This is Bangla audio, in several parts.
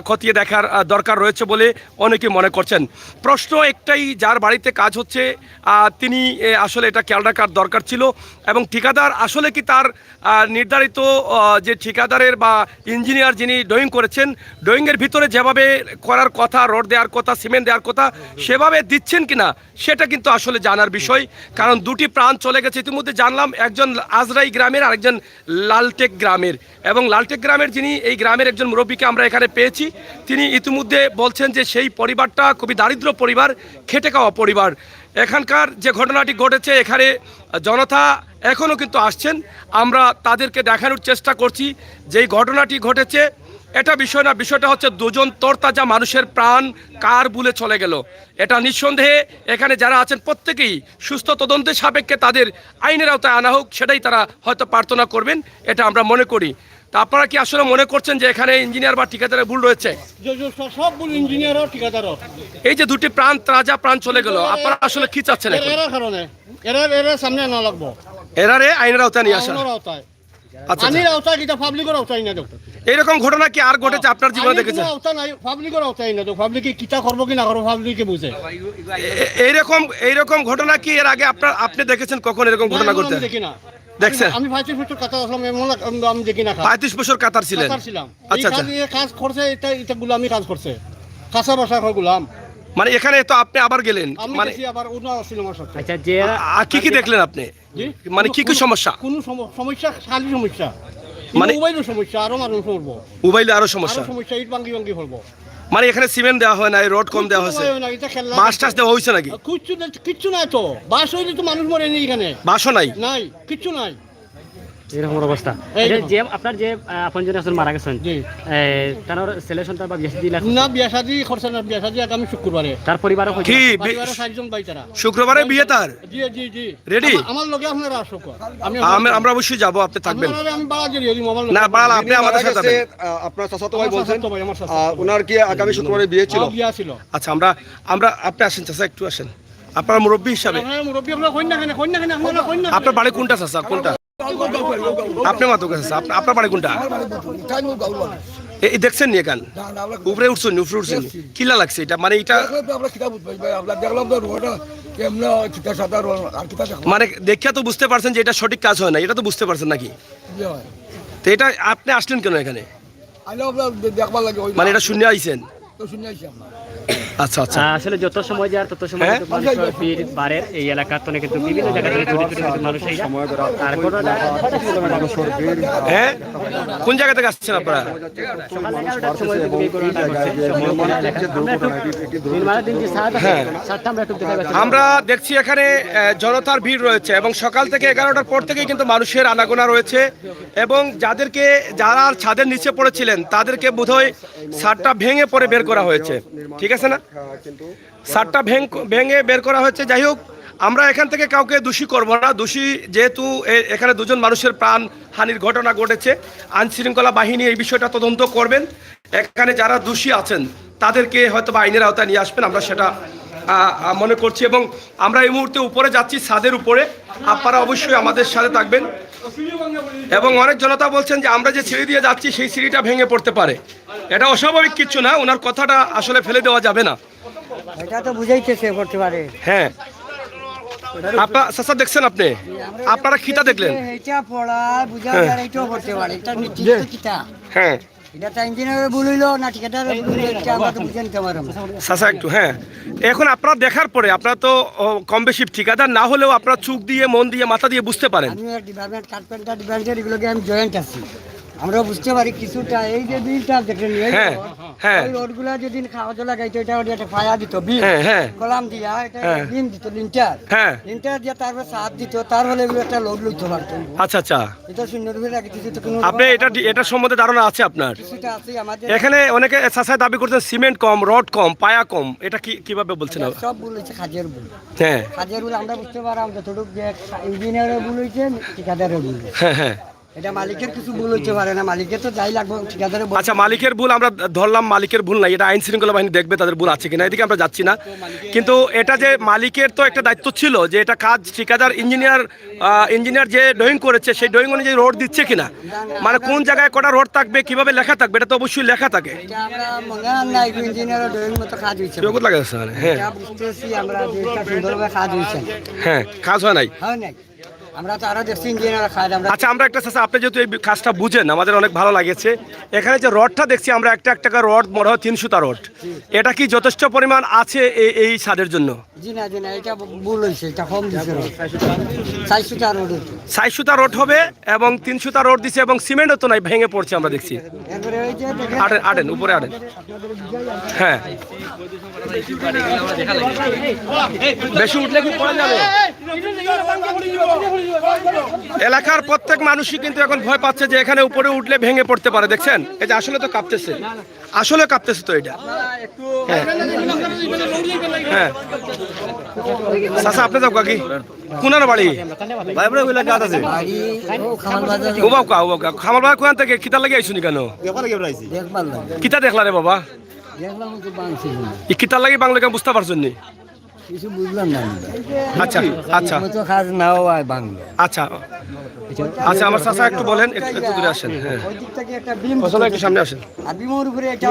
খতিয়ে দেখার দরকার রয়েছে বলে অনেকে মনে করছেন। প্রশ্ন একটাই, যার বাড়িতে কাজ হচ্ছে তিনি আসলে এটা খেয়াল রাখার দরকার ছিল, এবং ঠিকাদার আসলে কি তার নির্ধারিত যে ঠিকাদারের বা ইঞ্জিনিয়ার যিনি ড্রয়িং করেছেন, ড্রয়িংয়ের ভিতরে যেভাবে করার কথা, রড দেওয়ার কথা, সিমেন্ট দেওয়ার কথা, সেভাবে দিচ্ছেন কিনা সেটা কিন্তু আসলে জানার বিষয়। কারণ দুটি প্রাণ চলে গেছে ইতিমধ্যে জানলাম, একজন আজরাই গ্রামের, আরেকজন লালটেক গ্রামের। এবং লালটেক গ্রামের যিনি, এই গ্রামের একজন মুরব্বীকে আমরা এখানে পেয়েছি, তিনি ইতিমধ্যে বলছেন যে সেই পরিবারটা খুবই দারিদ্র পরিবার, খেটে খাওয়া পরিবার। এখানকার যে ঘটনাটি ঘটেছে, এখানে জনতা এখনও কিন্তু আসছেন, আমরা তাদেরকে দেখানোর চেষ্টা করছি যেই ঘটনাটি ঘটেছে এটা বিষয় না, বিষয়টা হচ্ছে দুজন তরতাজা মানুষের প্রাণ কার বুলে চলে গেল। এটা নিঃসন্দেহে এখানে যারা আছেন প্রত্যেকেই সুস্থ তদন্তের সাপেক্ষে তাদের আইনের আওতায় আনা হোক, সেটাই তারা হয়তো প্রার্থনা করবেন, এটা আমরা মনে করি। তা আপনারা কি আসলে মনে করছেন যে এখানে ইঞ্জিনিয়ার বা ঠিকাদারের ভুল রয়েছে? সব ভুল ইঞ্জিনিয়ার ও ঠিকাদার। এই যে দুটি প্রাণ, তাজা প্রাণ চলে গেল, আপনারা আসলে কি চাচ্ছেন? এর কারণে এরা সামনে না লাগবো, এরারে আইনের আওতায় নিয়ে আসা। আচ্ছা, আইনের আওতায় কিটা পাবলিকের আওতায় না দেখো। এইরকম ঘটনা কি আর ঘটেছে আপনার জীবনে দেখেছেন? আওতা নাই, পাবলিকের আওতায় না দেখো। পাবলিকে কিটা করবো কি না করবো পাবলিকে বুঝে। এইরকম ঘটনা কি এর আগে আপনি দেখেছেন কখন এরকম ঘটনা ঘটতে? দেখি না। দেখছেন? আমি 35 বছর কাতার আসলাম, আমি দেখি না। 35 বছর কাতার ছিলেন? আচ্ছা আচ্ছা। এই কাজ করছে, এটা গুলামি কাজ করছে, কাঁচা বাসা গুলাম। মানে এখানে তো আপনি আবার গেলেন, মানে আবার অন্য ছিল আমার সাথে। আচ্ছা, যে কি কি দেখলেন আপনি? মানে কি কি সমস্যা? কোন সমস্যা? খালি সমস্যা, মানে মোবাইলের সমস্যা, আরো মানুষ পড়বো, মোবাইলে আরো সমস্যা, ইট ভাঙ্গি পড়বো। মানে এখানে সিমেন্ট দেওয়া হয় না, রড কম দেওয়া হয়েছে, বাঁশ টাস দেওয়া হয়েছে নাকি? কিচ্ছু নাই তো, বাস হইলে তো মানুষ মরে নেই, এখানে বাঁশও নাই, কিচ্ছু নাই। এরকম অবস্থা। যে আপনার যে আপনজন আসলে মারা গেছেন, তার ছেলে সন্তান বা বিয়ে শাদী না? বিয়ে শাদী করছে না, বিয়ে শাদী আগামী শুক্রবারে। তার পরিবারও কি চারজন ভাই তারা। শুক্রবারে বিয়ে তার? জি জি জি। রেডি? আমার লগে আপনারা আসো। আমরা অবশ্যই যাব, আপনি থাকবেন আমি বাড়া জড়িয়ে দিই মোবাইল না? বাড়া আপনি আমাদের সাথে যাবেন। আপনার চাচাতো ভাই বলছেন ওনার কি আগামী শুক্রবারে বিয়ে ছিল? বিয়ে ছিল। আচ্ছা, আমরা আপনি আসেন চাচা, একটু আসেন, আপনার মুরব্বী হিসাবে। মুরব্বী আপনারা কইন না, আপনার বাড়ি কোনটা চাচা? কোনটা? আপনি মাতো কাছে, আপনার বাড়ি কোনটা? এই দেখছেন নি এখান উপরে উঠছেন, উপরে উঠছেন, কিলা লাগছে এটা? মানে এটা মানে দেখিয়া তো বুঝতে পারছেন যে এটা সঠিক কাজ হয় না, এটা তো বুঝতে পারছেন নাকি? তো এটা আপনি আসলেন কেন এখানে? মানে এটা শুনে আইছেন? আচ্ছা আচ্ছা। আসলে যত সময় যায় তত সময় ভিড় বাড়ে এই এলাকার, তো কিন্তু বিভিন্ন জায়গা থেকে মানুষ হ্যাঁ, কোন জায়গা থেকে আসছেন আপনারা? আমরা দেখছি এখানে জনতার ভিড় রয়েছে, এবং সকাল থেকে 11টার পর থেকেই কিন্তু মানুষের আনাগোনা রয়েছে, এবং যারা ছাদের নিচে পড়েছিলেন তাদেরকে বোধহয় ছাদটা ভেঙে পরে বের করা হয়েছে, ঠিক আছে না? ছাদটা ভেঙে বের করা হয়েছে। যাই হোক, আমরা এখান থেকে কাউকে দোষী করব না। দোষী যেহেতু এখানে দুজন মানুষের প্রাণ হানির ঘটনা ঘটেছে, আইনশৃঙ্খলা বাহিনী এই বিষয়টা তদন্ত করবেন। এখানে যারা দোষী আছেন তাদেরকে হয়তো বা আইনের আওতায় নিয়ে আসবেন, আমরা সেটা মনে করছি। এবং আমরা এই মুহূর্তে উপরে যাচ্ছি, ছাদের উপরে, আপনারা অবশ্যই আমাদের সাথে থাকবেন। এবং অনেক জনতা বলছেন যে আমরা যে সিঁড়ি দিয়ে যাচ্ছি সেই সিঁড়িটা ভেঙে পড়তে পারে, এটা অস্বাভাবিক কিছু না, ওনার কথাটা আসলে ফেলে দেওয়া যাবে না, এটা তো বুঝাইতেছে করতে পারে। হ্যাঁ, আপনারা চাচা দেখছেন, আপনারা খিতা দেখলেন? এটা পড়া বুঝা যায়, এটাও করতে পারে, এটা নিশ্চিত কিটা। হ্যাঁ, এটা তো ইঞ্জিনিয়ার বলিলো না ঠিকাদার বলিলো, এটা আমরা তো বুঝেন কেমন চাচা একটু। হ্যাঁ, এখন আপনারা দেখার পরে, আপনারা তো কম বেশি ঠিকাদার না হলেও আপনারা চোখ দিয়ে, মন দিয়ে, মাথা দিয়ে বুঝতে পারেন। আমি ডিপার্টমেন্ট কার্পেন্টার ডিপার্টমেন্টের এগুলোকে আমি জয়েন্ট আছি, আমরা বুঝতে পারি কিছুটা। এই যে বিলটা দেখেন, হ্যাঁ হ্যাঁ, ওই রোডগুলা যদি খাওয়া জল লাগাইতো, এটা একটা ফায়া দিত, বিল কলাম দিয়া, এটা বিম দিত, লিন্টার দিয়া, তারপর সাত দিত, তার হলে এগুলো একটা লোড লইতে পারতো। আচ্ছা আচ্ছা, এটা শূন্য রুপে রাখি কিছু তো কোনো। আপনি এটা সম্বন্ধে ধারণা আছে আপনার? কিছুটা আছে আমাদের। এখানে অনেকে চাচাই দাবি করছেন সিমেন্ট কম, রড কম, পায়া কম, এটা কিভাবে বলছেন? সব ভুল হয়েছে, কাজের ভুল। হ্যাঁ, কাজের ভুল আমরা বুঝতে পারলাম যতটুকু, যে ইঞ্জিনিয়ারের ভুল হয়েছে, ঠিকাদারের ভুল। হ্যাঁ হ্যাঁ, এটা মালিকের কিছু ভুল হইতে পারে না, মালিকের তো যাই লাগবে ঠিকাদারের আচ্ছা, মালিকের ভুল আমরা ধরলাম, মালিকের ভুল নাই, এটা আইন শৃঙ্খলা বাহিনী দেখবে তাদের ভুল আছে কিনা, এদিকে আমরা যাচ্ছি না। কিন্তু এটা যে মালিকের তো একটা দায়িত্ব ছিল যে এটা কাজ ঠিকাদার ইঞ্জিনিয়ার যে ড্রয়িং করেছে সেই ড্রয়িং অনুযায়ী রোড দিচ্ছে কিনা, মানে কোন জায়গায় কটা রোড থাকবে কিভাবে লেখা থাকবে এটা তো অবশ্যই লেখা থাকে। এটা আমরা মনে হয় না ইঞ্জিনিয়ারের ড্রয়িং মতো কাজ হইছে, জগৎ লাগে স্যার। হ্যাঁ এটা বুঝতেছি আমরা যে এটা সুন্দরভাবে কাজ হইছে। হ্যাঁ, কাজ হয় নাই। হয় নাই, আমরা তো আরো দেখছি ইঞ্জিনিয়ার কাজ। আমরা আচ্ছা, আমরা একটা চাচা, আপনি যেহেতু এই কাজটা বুঝেন আমাদের অনেক ভালো লাগেছে। এখানে যে রডটা দেখছি আমরা একটা একটা রড মনে হয় 3 সুতা রড, এটা কি যথেষ্ট পরিমাণ আছে এই ছাদের জন্য? জি না, এটা ভুল হইছে, এটা কম দিছে। 4 সুতা রোড, 4 সুতা রড হবে এবং 3 সুতা রড দিছে এবং সিমেন্টও তো নাই, ভেঙে পড়ছে আমরা দেখছি। এরপরে ওই যে আটেন উপরে আটেন। হ্যাঁ, বেশি উঠলে কি পড়ে যাবে? এলাকার প্রত্যেক মানুষই কিন্তু এখন ভয় পাচ্ছে যে এখানে উপরে উঠলে ভেঙে পড়তে পারে। দেখছেন এই যে আসলে তো কাঁপতেছে, আসলে কাঁপতেছে তো এটা। হ্যাঁ হ্যাঁ, চাচা আপনি যাও কাকি কোনার বাড়ি খামার বাড়ি কোন থেকে কিতা লাগে আইসুনি কেন? কিতা দেখলা রে বাবা? কিতা লাগে বাংলা কেন বুঝতে পারছেন নি? কিছু বুঝলাম না। আচ্ছা আচ্ছা কাজ নাও হয় বাংলা। আচ্ছা আচ্ছা, আমার চাচা একটু বলেন, একটু দূরে আসেন। হ্যাঁ, ওই দিক থেকে একটা বিম, একটু সামনে আসেন। আর বিমের উপরে এটা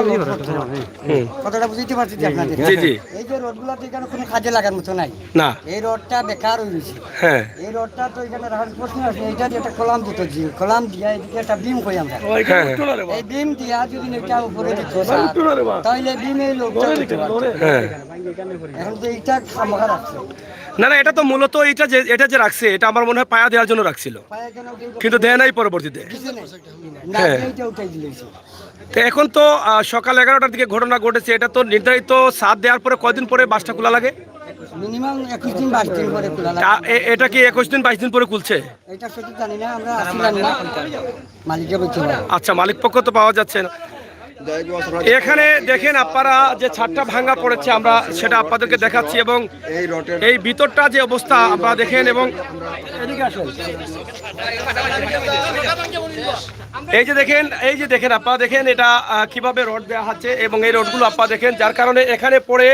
কথাটা বুঝতে পারছি আপনাদের। জি জি। এই যে রডগুলো তো এখানে কোনো কাজে লাগার মতো নাই, না এই রডটা বেকার হয়ে গেছে। হ্যাঁ, এই রডটা তো এখানে রাখার প্রশ্ন আছে, এটা দিয়ে একটা কলাম দিত, জি কলাম দিয়া এদিকে একটা বিম কই আমরা। হ্যাঁ এই বিম দিয়া যদি এটা উপরে দিত তাহলে বিমে লোকটা দিতে পারতো। হ্যাঁ, এখন তো এইটা খামাখা রাখছে। না না, এটা তো মূলত এটা যে রাখছে এটা আমার মনে হয় পায়া দেওয়ার জন্য রাখছিল, পায়ে কেন উঠে কিন্তু দেয় নাই পরবর্তীতে। না, হ্যাঁ। এইটা উঠাই দিলেছে। তো এখন তো সকাল 11টার দিকে ঘটনা ঘটেছে, এটা তো নির্ধারিত সাত দেওয়ার পরে কয়দিন পরে বাসটা খোলা লাগে? মিনিমাম 21 দিন 22 দিন পরে খোলা লাগে। এটা কি 21 দিন 22 দিন পরে খুলছে? এটা সঠিক জানি না, আমরা আসলাম না, মালিককে বলছি। আচ্ছা, মালিক পক্ষ তো পাওয়া যাচ্ছে না। এখানে দেখেন আপনারা যে ছাদটা ভাঙা পড়েছে, আমরা সেটা আপনাদেরকে দেখাচ্ছি এবং এই ভিতরটা যে অবস্থা আপনারা দেখেন। এবং এই যে দেখেন আপনারা দেখেন এটা কিভাবে রড দেওয়া হচ্ছে এবং এই রডগুলো আপনারা দেখেন, যার কারণে এখানে পড়ে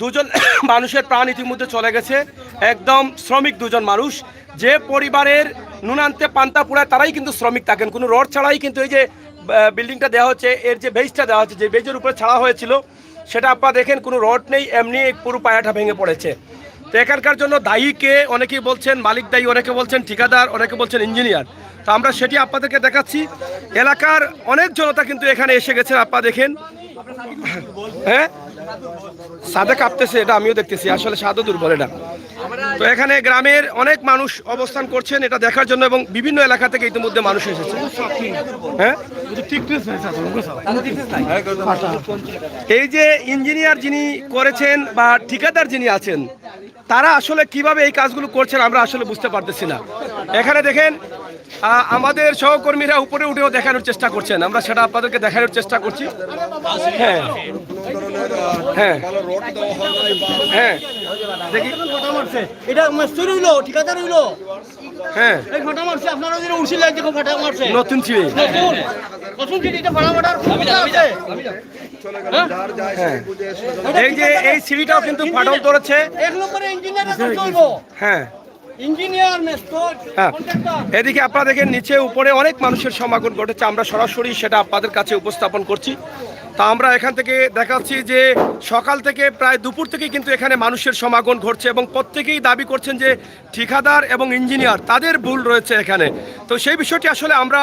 দুজন মানুষের প্রাণ ইতিমধ্যে চলে গেছে। একদম শ্রমিক দুজন মানুষ, যে পরিবারের নুন আনতে পান্তা পোড়ায় তারাই কিন্তু শ্রমিক থাকেন, কোনো রড ছাড়াই কিন্তু এই যে বিল্ডিংটা দেওয়া হচ্ছে, এর যে বেজটা দেওয়া হচ্ছে, যে বেজের উপরে ছাড়া হয়েছিল সেটা আপনারা দেখেন কোনো রড নেই, এমনি পুরো পায়াটা ভেঙে পড়েছে। তো এখানকার জন্য দায়ী কে? অনেকেই বলছেন মালিক দায়ী, অনেকে বলছেন ঠিকাদার, অনেকে বলছেন ইঞ্জিনিয়ার। তো আমরা সেটি আপনাদেরকে দেখাচ্ছি। এলাকার অনেক জনতা কিন্তু এখানে এসে গেছেন, আপনারা দেখেন। হ্যাঁ, সাদে কাঁপতেছে, এটা আমিও দেখতেছি, আসলে সাদও দুর্বল এটা। তো এখানে গ্রামের অনেক মানুষ অবস্থান করছেন এটা দেখার জন্য এবং বিভিন্ন এলাকা থেকে ইতিমধ্যে মানুষ এসেছে। হ্যাঁ, এই যে ইঞ্জিনিয়ার যিনি করেছেন বা ঠিকাদার যিনি আছেন তারা আসলে কিভাবে এই কাজগুলো করছেন আমরা আসলে বুঝতে পারতেছি না। এখানে দেখেন আমাদের সহকর্মীরা উপরে উঠেও দেখানোর চেষ্টা করছেন, আমরা সেটা আপনাদেরকে দেখানোর চেষ্টা করছি। হ্যাঁ হ্যাঁ হ্যাঁ, দেখি এটা মিস্ত্রি হইলো, ঠিকাদার হইলো। হ্যাঁ, এই ফাটা মারছে, আপনারা যদি উড়ছিলেন যে ফাটা মারছে নতুন ছিঁড়ে নতুন যদি এটা ফাটা মারার আছে। এই যে এই সিঁড়িটাও কিন্তু ফাটল ধরেছে। এক নম্বরে ইঞ্জিনিয়ারের কাজ হইবো। হ্যাঁ ইঞ্জিনিয়ার মেস্টর হ্যাঁ, কন্ট্রাক্টর। এদিকে আপনারা দেখেন নিচে উপরে অনেক মানুষের সমাগম ঘটেছে, আমরা সরাসরি সেটা আপনাদের কাছে উপস্থাপন করছি। তা আমরা এখান থেকে দেখাচ্ছি যে সকাল থেকে প্রায় দুপুর থেকে কিন্তু এখানে মানুষের সমাগম ঘটছে এবং প্রত্যেকেই দাবি করছেন যে ঠিকাদার এবং ইঞ্জিনিয়ার তাদের ভুল রয়েছে এখানে। তো সেই বিষয়টি আসলে আমরা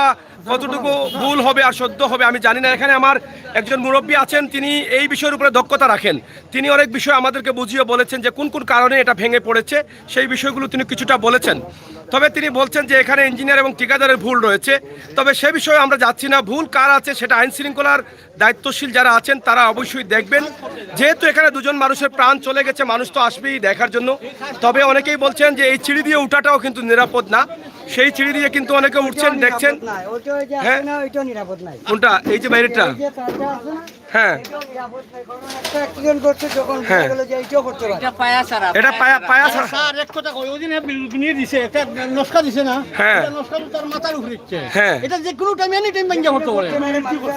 কতটুকু ভুল হবে আর সত্য হবে আমি জানি না। এখানে আমার একজন মুরব্বী আছেন, তিনি এই বিষয়ের উপরে দক্ষতা রাখেন, তিনি অনেক বিষয় আমাদেরকে বুঝিয়ে বলেছেন যে কোন কোন কারণে এটা ভেঙে পড়েছে, সেই বিষয়গুলো তিনি কিছুটা বলেছেন। তবে তিনি বলছেন যে এখানে ইঞ্জিনিয়ার এবং ঠিকাদারের ভুল রয়েছে, তবে সে বিষয়ে আমরা যাচ্ছি না। ভুল কার আছে সেটা আইন শৃঙ্খলার দায়িত্বশীল যারা আছেন তারা অবশ্যই দেখবেন। যেহেতু এখানে দুজন মানুষের প্রাণ চলে গেছে, মানুষ তো আসবেই দেখার জন্য। তবে অনেকেই বলছেন যে এই সিঁড়ি দিয়ে উঠাটাও কিন্তু নিরাপদ না, সেই সিঁড়ি দিয়ে কিন্তু অনেকে উঠছেন দেখছেন। হ্যাঁ, কোনটা? এই যে বাইরেটা হ্যাঁ একটা অ্যাক্সিডেন্ট করছে যখন হ্যাঁ। বলে যে এইটাও করতে পারে এটা পায়া ছাড়া স্যার এক কথা কই ওই দিন নিয়ে দিছে একটা নস্কা দিছে না হ্যাঁ। এটা নস্কা তার মাথার উপরে ইচ্ছে হ্যাঁ। এটা যে কোনো টাইম এনি টাইম ভাঙা করতে পারে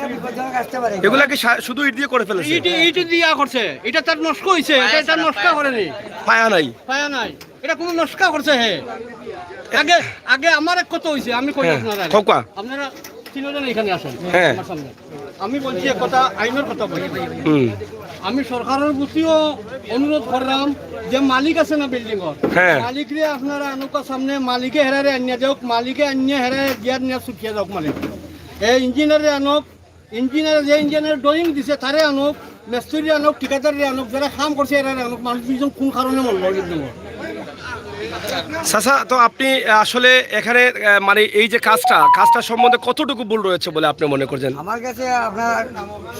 বিপজ্জনক আসতে পারে এগুলা কি শুধু ইট দিয়ে করে ফেলেছে ইটি দিয়া করছে এটা তার নষ্ট হইছে এটা তার নষ্ট করেনি পায়া নাই পায়া নাই এটা কোনো নষ্ট করছে হে আগে আগে আমার এক কথা হইছে আমি কই হ্যাঁ, আপনারা খোকা। আপনারা তিনজন এখানে আসেন হ্যাঁ। আমার সামনে। আমি বলছি এক কথা আইনের কথা বলি হুম আমি সরকারের প্রতিও অনুরোধ করলাম যে মালিক আছে না বিল্ডিং হ্যাঁ। মালিকরে আপনারা আনুকা সামনে মালিকে হেরারে আনিয়া যাওক মালিকে আনিয়া হেরারে গিয়ার নিয়ে ছুটিয়ে যাওক মালিক এই ইঞ্জিনিয়ারে আনক ইঞ্জিনিয়ার যে ইঞ্জিনিয়ার ড্রয়িং দিছে তারে আনক মেস্তুরি আনক ঠিকাদারে আনক যারা কাম করছে এরা আনক মানুষ দুজন কোন কারণে মরল বিল্ডিং চাচা তো আপনি আসলে এখানে মানে এই যে কাজটা সম্বন্ধে কতটুকু ভুল রয়েছে বলে আপনি মনে করছেন আমার কাছে আপনার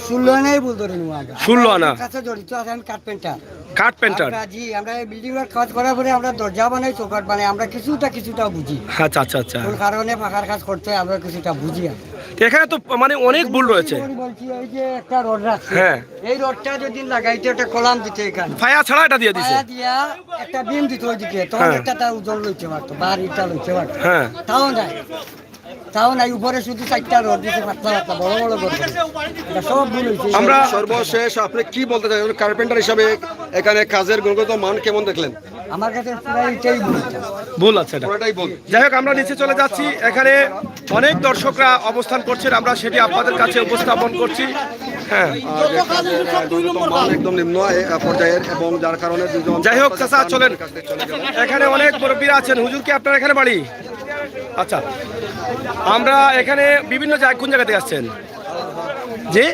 16 আনাই বল ধরে নিব আগে 16 আনা? আমার কাছে জড়িত আছে আমি কার্পেন্টার কার্পেন্টার জি আমরা এই বিল্ডিং এর কাজ করার পরে আমরা দরজা বানাই চৌকাঠ বানাই আমরা কিছুটা বুঝি আচ্ছা আচ্ছা আচ্ছা কোন কারণে পাকার কাজ করতে হয় আমরা কিছুটা বুঝি আর এখানে তো মানে অনেক ভুল রয়েছে বলছি এই যে একটা রড রাখছে হ্যাঁ। এই রডটা যদি লাগাইতে একটা কলাম দিতে এখানে ফায়া ছাড়া এটা দিয়ে দিছে পায়া দিয়া একটা বিম দিতে ওইদিকে তখন হ্যাঁ। একটা তার ওজন লইতে পারতো বাড়িটা লইতে পারতো হ্যাঁ তাও নাই উপরে শুধু 4টা রড দিতে পাতলা বড় বড় রড এটা সব ভুল হয়েছে আমরা সর্বশেষ আপনি কি বলতে চান কার্পেন্টার হিসাবে এখানে কাজের গুণগত মান কেমন দেখলেন? আমার কাছে পুরো এটাই ভুল ভুল আছে এটা পুরোটাই বল। যাই হোক আমরা নিচে চলে যাচ্ছি এখানে অনেক দর্শকরা অবস্থান করছেন আমরা সেটি আপনাদের কাছে উপস্থাপন করছি হ্যাঁ গুণগত মান একদম নিম্ন পর্যায়ের এবং যার কারণে দুজন যাই হোক চাচা চলেন এখানে অনেক মুরব্বীরা আছেন হুজুর কি আপনার এখানে বাড়ি আচ্ছা আমরা এখানে বিভিন্ন জায়গা কোন জায়গাতে আসছেন যে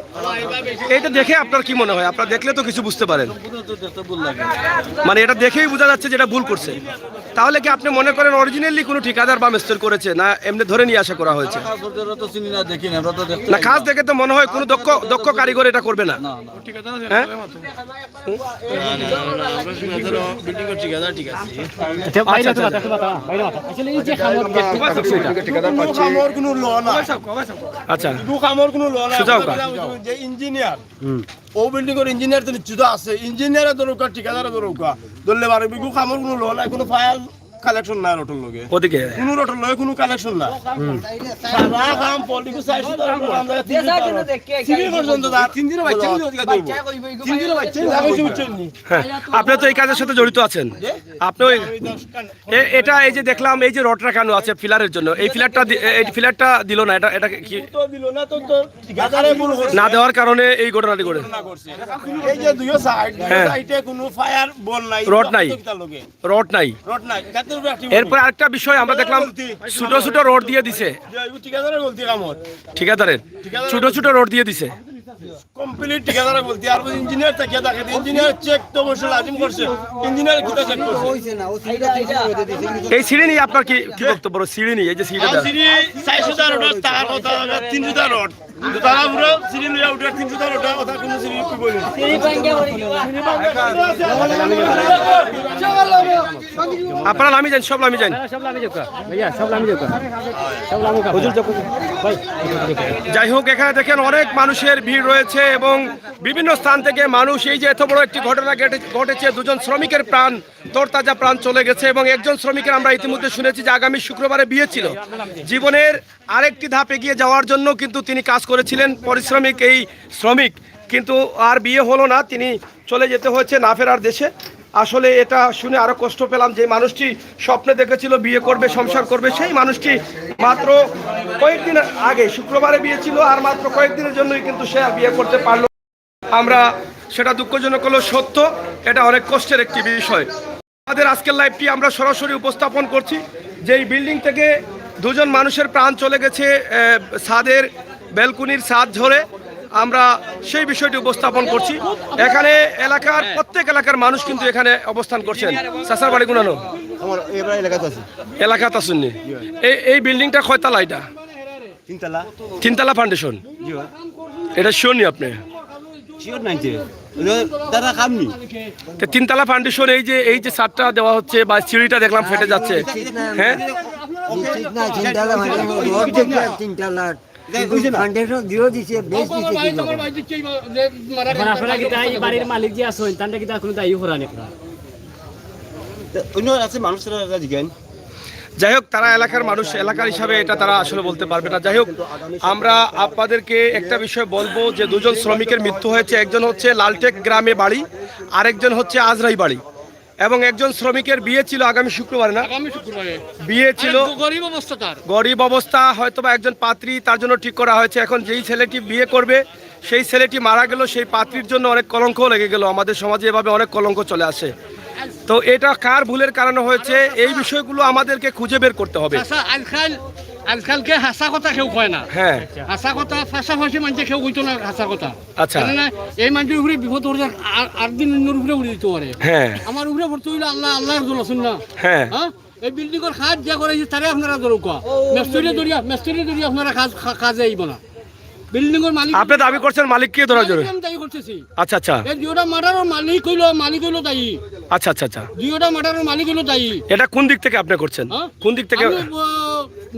এটা দেখে আপনার কি মনে হয় আপনারা দেখলে তো কিছু বুঝতে পারেন মানে এটা দেখেই বোঝা যাচ্ছে যেটা ভুল করছে তাহলে কি আপনি মনে করেন অরিজিনালি কোনো ঠিকাদার বা মিস্ত্রি করেছে না এমনি ধরে নিয়ে আসা করা হয়েছে না কাজ দেখে তো মনে হয় কোনো দক্ষ কারিগর এটা করবে না হ্যাঁ আচ্ছা বাইরে তো কথা কথা বাইরে কথা আসলে এই যে খামর ঠিকাদার পাচ্ছি কোনো ল না আচ্ছা দু কামর কোনো ল না সুজাও কা? যে ইঞ্জিনিয়ার ও বিল্ডিং এর ইঞ্জিনিয়ার তো নিশ্চিত আছে ইঞ্জিনিয়ারের দরকার ঠিকাদারের দরকার ধরলে পারে বিগু কামর কোনো ল না কোনো ফাইল কালেকশন না রটল লগে ওদিকে কোনো রটল লগে কোনো কালেকশন না সারা কাম পলিটিক্স সাইজ তো আমরা সিভিল পর্যন্ত দা 3 দিন বাচ্চা ওদিকে দেব 3 দিন বাচ্চা লাগাইছি বুঝছেন হ্যাঁ আপনি তো এই কাজের সাথে জড়িত আছেন আপনি এটা এই যে দেখলাম এই যে রড রাখানো আছে ফিলারের জন্য এই ফিলারটা দিল না এটা কি তো দিল না তো ঠিকাদারে ভুল না দেওয়ার কারণে এই ঘটনাটি ঘটে করছে এই যে দুই সাইড হ্যাঁ। সাইডে কোনো ফায়ার বল নাই রড নাই। রড নাই রড নাই কাতের উপরে active এরপর আরেকটা বিষয় আমরা দেখলাম ছোট ছোট রড দিয়ে দিছে ঠিকাদারে বলতে কামত ঠিকাদারের ছোট ছোট রড দিয়ে দিছে কমপ্লিট ঠিকাদারে বলতে আর ইঞ্জিনিয়ার তাকিয়ে থাকে ইঞ্জিনিয়ার চেক তো অবশ্যই লাজিম করছে ইঞ্জিনিয়ার কিটা চেক করছে হইছে না ও সিঁড়িটা থেকে রোদে দিয়েছে এই সিঁড়ি নিয়ে আপনার কি বক্তব্য সিঁড়ি নিয়ে এই যে সিঁড়িটা সিঁড়ি 400 রড তার কথা 300 রড তারা পুরো সিঁড়ি নিয়ে উঠে 300 রড কথা কোনো সিঁড়ি কি বলি আপনারা নামি যান সব নামি যান সব লামি যোগ ভাইয়া সব লামি যোগ সব লামি কা হুজুর যোগ ভাই যাই হোক এখানে দেখেন অনেক মানুষের ভিড় রয়েছে এবং বিভিন্ন স্থান থেকে মানুষ এই যে এত বড় একটি ঘটনা ঘটেছে দুজন শ্রমিকের প্রাণ তরতাজা প্রাণ চলে গেছে এবং একজন শ্রমিকের আমরা ইতিমধ্যে শুনেছি যে আগামী শুক্রবারে বিয়ে ছিল জীবনের আরেকটি ধাপ এগিয়ে যাওয়ার জন্য কিন্তু তিনি কাজ করেছিলেন পরিশ্রমিক এই শ্রমিক কিন্তু আর বিয়ে হলো না তিনি চলে যেতে হয়েছে না ফেরার দেশে আসলে এটা শুনে আরো কষ্ট পেলাম যে মানুষটি স্বপ্নে দেখেছিল বিয়ে করবে সংসার করবে সেই মানুষটি মাত্র কয়েকদিন আগে শুক্রবারে বিয়ে ছিল আর মাত্র কয়েকদিনের জন্যই কিন্তু সে আর বিয়ে করতে পারলো আমরা সেটা দুঃখজনক হলো সত্য এটা অনেক কষ্টের একটি বিষয় আমাদের আজকের লাইভটি আমরা সরাসরি উপস্থাপন করছি যে এই বিল্ডিং থেকে দুজন মানুষের প্রাণ চলে গেছে ছাদের ব্যালকনির ছাদ ধরে আমরা সেই বিষয়টি উপস্থাপন করছি এখানে এলাকার প্রত্যেক এলাকার মানুষ কিন্তু এখানে অবস্থান করছেন চাচার বাড়ি গুনানো আমার এবার এলাকাতে আছে এলাকাত আসুননি এই বিল্ডিংটা কয়তলা এটা তিনতলা তিনতলা ফাউন্ডেশন এটা শিওর নি আপনি শিওর নাই যে দাদা কামনি তিনতলা ফাউন্ডেশন এই যে ছাদটা দেওয়া হচ্ছে বা সিঁড়িটা দেখলাম ফেটে যাচ্ছে হ্যাঁ ঠিক না তিনতলা মানে রড দেখে তিনতলা ফাউন্ডেশন দিও দিছে বেশ দিছে এখন আপনারা কি তাই বাড়ির মালিক যে আছেন তান্ডা কি তা কোনো দায়ী করা নেই অন্য আছে মানুষেরা জিজ্ঞান যাই হোক, তারা এলাকার মানুষ, এলাকার হিসাবে এটা তারা আসলে বলতে পারবে না। যাই হোক, আমরা আপনাদেরকে একটা বিষয় বলবো যে দুজন শ্রমিকের মৃত্যু হয়েছে। একজন হচ্ছে লালটেক গ্রামে বাড়ি, আরেকজন হচ্ছে আজরাই বাড়ি। এবং একজন শ্রমিকের বিয়ে ছিল আগামী শুক্রবার, না বিয়ে ছিল, গরিব অবস্থা, হয়তো বা একজন পাত্রী তার জন্য ঠিক করা হয়েছে। এখন যেই ছেলেটি বিয়ে করবে সেই ছেলেটি মারা গেল, সেই পাত্রীর জন্য অনেক কলঙ্ক লেগে গেল। আমাদের সমাজে এভাবে অনেক কলঙ্ক চলে আসে। তো এটা কার ভুলের কারণে হয়েছে, এই বিষয়গুলো আমাদেরকে খুঁজে বের করতে হবে। আজকালকে হাসা কথা কেউ কয় না। হ্যাঁ, হাসা কথা পাশাপাশি মানুষে কেউ কইতো না হাসা কথা। আচ্ছা, না এই মানুষের উপরে বিপদ হলে আর দিন অন্যের উপরে উড়ে দিতে পারে। হ্যাঁ, আমার উপরে ভর্তি হইলে আল্লাহর জন্য শুন না। হ্যাঁ, এই বিল্ডিং এর কাজ যা করেছে তারে আপনারা দরকা মিস্ত্রি দরিয়া আপনারা কাজে আইব না। বিল্ডিং এর মালিক আপনি দাবি করছেন মালিককে ধরা জরুরি। আমি দায়ী করতেছি। আচ্ছা আচ্ছা, এই দুইটা মার্ডারের মালিক হইলো দায়ী। আচ্ছা আচ্ছা আচ্ছা, দুইটা মার্ডারের মালিক হইলো দায়ী। এটা কোন দিক থেকে আপনি করছেন? কোন দিক থেকে?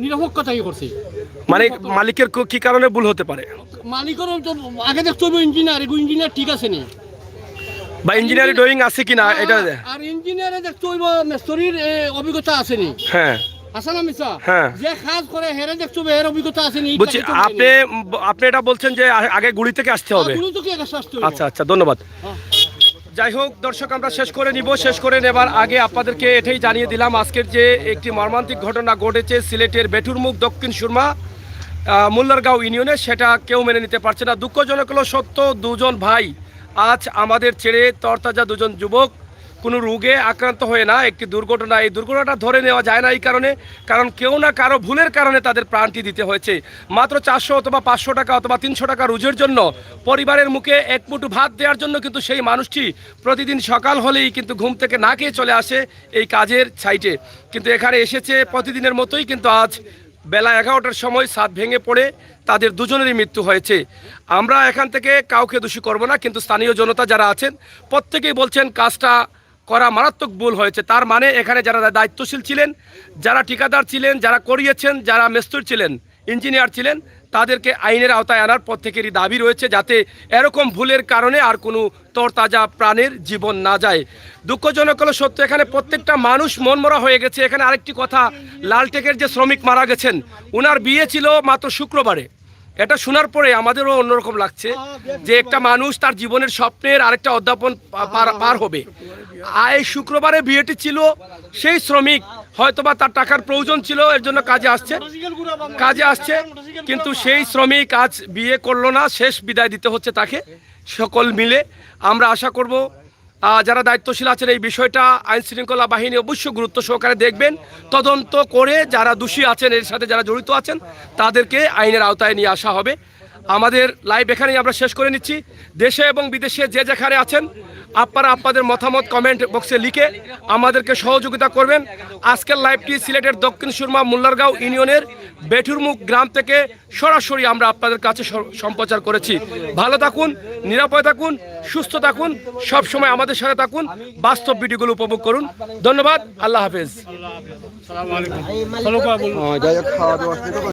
নিরপেক্ষতাই করছি। মানে মালিকের কি কারণে ভুল হতে পারে? মালিকের তো আগে দেখতে হবে ইঞ্জিনিয়ার ঠিক আছে নি, বা ইঞ্জিনিয়ারিং ড্রয়িং আছে কিনা এটা। আর ইঞ্জিনিয়ারে দেখতে হইব মিস্ত্রির অভিজ্ঞতা আছে নি। হ্যাঁ, হাসানা মিসা হ্যাঁ, যে কাজ করে হেরে দেখতে হবে এর অভিজ্ঞতা আছে নি। বুঝছি। আপনি এটা বলছেন যে আগে গুড়ি থেকে আসতে হবে। আচ্ছা আচ্ছা, ধন্যবাদ। যাই হোক দর্শক, আমরা শেষ করে নিব। শেষ করে নেবার আগে আপনাদেরকে এটাই জানিয়ে দিলাম, আজকের যে একটি মর্মান্তিক ঘটনা ঘটেছে সিলেটের বেঠুরমুখ দক্ষিণ সুরমা মুল্লারগাঁও ইউনিয়নে, সেটা কেউ মেনে নিতে পারছে না। দুঃখজনক হলো সত্য, দুজন ভাই আজ আমাদের ছেড়ে, তরতাজা দুজন যুবক, কোনো রোগে আক্রান্ত হয়ে না, একটি দুর্ঘটনা। এই দুর্ঘটনাটা ধরে নেওয়া যায় না এই কারণ কেউ না কারো ভুলের কারণে তাদের প্রাণটি দিতে হয়েছে। মাত্র 400 অথবা 500 টাকা অথবা 300 টাকা রোজের জন্য, পরিবারের মুখে এক মুঠো ভাত দেওয়ার জন্য কিন্তু সেই মানুষটি প্রতিদিন সকাল হলেই কিন্তু ঘুম থেকে না খেয়ে চলে আসে এই কাজের সাইটে। কিন্তু এখানে এসেছে প্রতিদিনের মতোই, কিন্তু আজ বেলা 11টার সময় ছাদ ভেঙে পড়ে তাদের দুজনেরই মৃত্যু হয়েছে। আমরা এখান থেকে কাউকে দোষী করব না, কিন্তু স্থানীয় জনতা যারা আছেন প্রত্যেকেই বলছেন কাজটা করা মারাত্মক ভুল হয়েছে। তার মানে এখানে যারা দায়িত্বশীল ছিলেন, যারা ঠিকাদার ছিলেন, যারা করিয়েছেন, যারা মেস্তুর ছিলেন, ইঞ্জিনিয়ার ছিলেন, তাদেরকে আইনের আওতায় আনার প্রত্যেকেরই দাবি রয়েছে, যাতে এরকম ভুলের কারণে আর কোনো তরতাজা প্রাণের জীবন না যায়। দুঃখজনক হলো সত্য, এখানে প্রত্যেকটা মানুষ মনমরা হয়ে গেছে। এখানে আরেকটি কথা, লালটেকের যে শ্রমিক মারা গেছেন, ওনার বিয়ে ছিল মাত্র শুক্রবারে। এটা শোনার পরে আমাদেরও অন্যরকম লাগছে যে একটা মানুষ তার জীবনের স্বপ্নের আরেকটা অধ্যাপন পার হবে। এই শুক্রবারে বিয়েটি ছিল, সেই শ্রমিক হয়তোবা তার টাকার প্রয়োজন ছিল, এর জন্য কাজে আসছে, কিন্তু সেই শ্রমিক আজ বিয়ে করলো না, শেষ বিদায় দিতে হচ্ছে তাকে। সকল মিলে আমরা আশা করব যারা দায়িত্বশীল আছেন এই বিষয়টা আইন শৃঙ্খলা বাহিনী অবশ্যই গুরুত্ব সহকারে দেখবেন, তদন্ত করে যারা দোষী আছেন, এর সাথে যারা জড়িত আছেন, তাদেরকে আইনের আওতায় নিয়ে আসা হবে। আমাদের লাইভ এখানেই আমরা শেষ করে নিচ্ছি। দেশে এবং বিদেশে যে যেখানে আছেন, আপনারা আপনাদের মতামত কমেন্ট বক্সে লিখে আমাদেরকে সহযোগিতা করবেন। আজকের লাইভটি সিলেটের দক্ষিণ সুরমা মুল্লারগাঁও ইউনিয়নের বেঠুরমুখ গ্রাম থেকে সরাসরি আমরা আপনাদের কাছে সম্প্রচার করেছি। ভালো থাকুন, নিরাপদে থাকুন, সুস্থ থাকুন, সব সময় আমাদের সাথে থাকুন, বাস্তব ভিডিওগুলো উপভোগ করুন। ধন্যবাদ, আল্লাহ হাফেজ।